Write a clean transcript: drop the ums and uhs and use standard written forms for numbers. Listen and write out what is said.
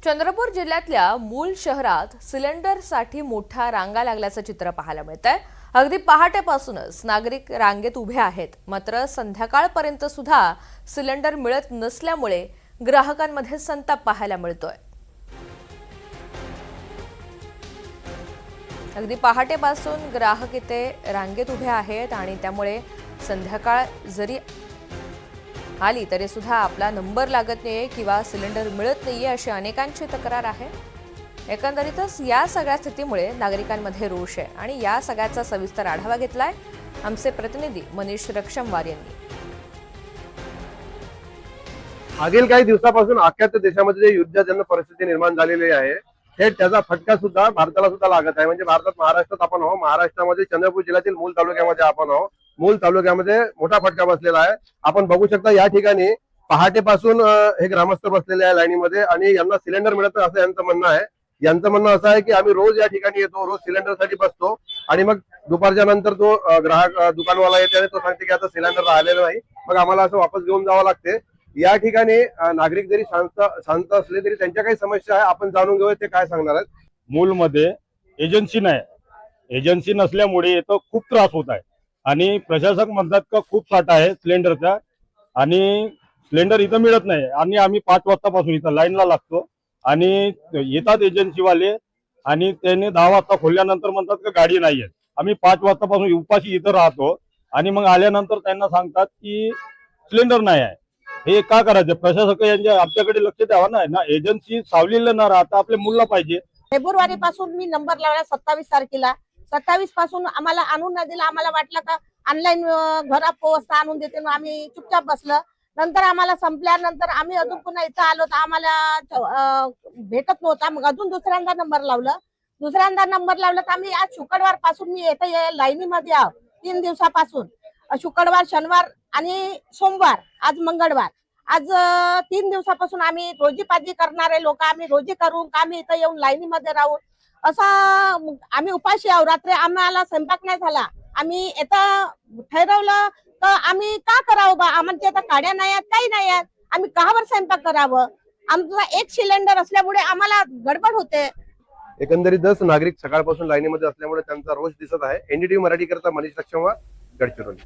चंद्रपूर जिल्ह्यातल्या मूल शहरात सिलेंडरसाठी मोठ्या रांगा लागल्याचं चित्र पाहायला मिळतंय। अगदी पहाटेपासूनच नागरिक रांगेत उभे आहेत, मात्र संध्याकाळपर्यंत सुद्धा सिलेंडर मिळत नसल्यामुळे ग्राहकांमध्ये संताप पाहायला मिळतोय। अगदी पहाटेपासून ग्राहक इथे रांगेत उभे आहेत आणि त्यामुळे संध्याकाळ जरी आली तरी सुद्धा आपला नंबर लागत नाहीये किंवा सिलेंडर मिळत नाहीये अशी अनेकांची तक्रार आहे। एकंदरीतच या सगळ्या स्थितीमुळे नागरिकांमध्ये रोष आहे आणि या सगळ्याचा सविस्तर आढावा घेतलाय आमचे प्रतिनिधी मनीष रक्षमवार यांनी। मागील काही दिवसापासून अख्ख्या देशामध्ये जे युद्धजन्य परिस्थिती निर्माण झालेली आहे त्याचा फटका सुद्धा भारताला सुद्धा लागत आहे। म्हणजे भारतात महाराष्ट्रात आपण आहोत, महाराष्ट्रामध्ये चंद्रपूर जिल्ह्यातील मूल तालुक्यामध्ये आपण आहोत। मूल तालुक्यामध्ये मोठा फटका बसलेला आहे। आपण बघू शकता या ठिकाणी पहाटेपासून हे ग्रामस्थ बसलेले आहे लाईनीमध्ये आणि यांना सिलेंडर मिळत असं यांचं म्हणणं आहे। यांचं म्हणणं असं आहे की आम्ही रोज या ठिकाणी येतो, रोज सिलेंडरसाठी बसतो आणि मग दुपारच्या नंतर तो ग्राहक दुकानवाला येते आणि तो सांगते की आता सिलेंडर राहिलेलं नाही, मग आम्हाला असं वापस घेऊन जावं लागते। या ठिकाणी नागरिक जरी शांत असले तरी त्यांच्या काही समस्या आहे, आपण जाणून घेऊया ते काय सांगणार आहेत। मूलमध्ये एजन्सी नाही, एजन्सी नसल्यामुळे इथं खूप त्रास होत आहे आणि प्रशासक म्हणतात का खूप साठा आहे सिलेंडरचा आणि सिलेंडर इथं मिळत नाही आणि आम्ही 5 वाजतापासून इथं लाईनला लागतो आणि येतात एजन्सीवाले आणि त्याने 10 वाजता खोलल्यानंतर म्हणतात का गाडी नाही आहे। आम्ही 5 वाजतापासून उपाशी इथं राहतो आणि मग आल्यानंतर त्यांना सांगतात की सिलेंडर नाही आहे। हे का करायचं? प्रशासक यांच्या आमच्याकडे लक्ष द्यावं ना, एजन्सी सावलीला न राहता आपल्या मुलाला पाहिजे। फेब्रुवारी पासून मी नंबर लावला 27 तारखेला। 27 पासून आम्हाला आणून नाही दिला। आम्हाला वाटलं का ऑनलाईन घरात पोहोचता आणून देते, आम्ही चुपचाप बसलं। नंतर आम्हाला संपल्यानंतर आम्ही अजून पुन्हा इथं आलो तर आम्हाला भेटत नव्हता। मग अजून दुसऱ्यांदा नंबर लावलं तर आम्ही आज शुक्रवार पासून मी येथे लाईनीमध्ये आहो 3 दिवसापासून। शुक्रवार, शनिवार आणि सोमवार, आज मंगळवार, आज 3 दिवसापासून आम्ही रोजीपाजी करणारे लोक आम्ही रोजी करून आम्ही इथं येऊन लाईनीमध्ये राहून असा आम्ही उपाशी आहोत। रात्री आम्हाला स्वयंपाक नाही झाला। आम्ही इथं ठरवलं तर आम्ही का करावं बा, आम्हाला आता काड्या नाही आहेत, काही नाही आहेत, आम्ही कावर स्वयंपाक करावं? आमचा एक सिलेंडर असल्यामुळे आम्हाला गडबड होते। एकंदरीतच नागरिक सकाळपासून लाईनीमध्ये असल्यामुळे त्यांचा रोष दिसत आहे। एनडीटीव्ही मराठी करता मनीष रक्षमवार, गडचिरोली।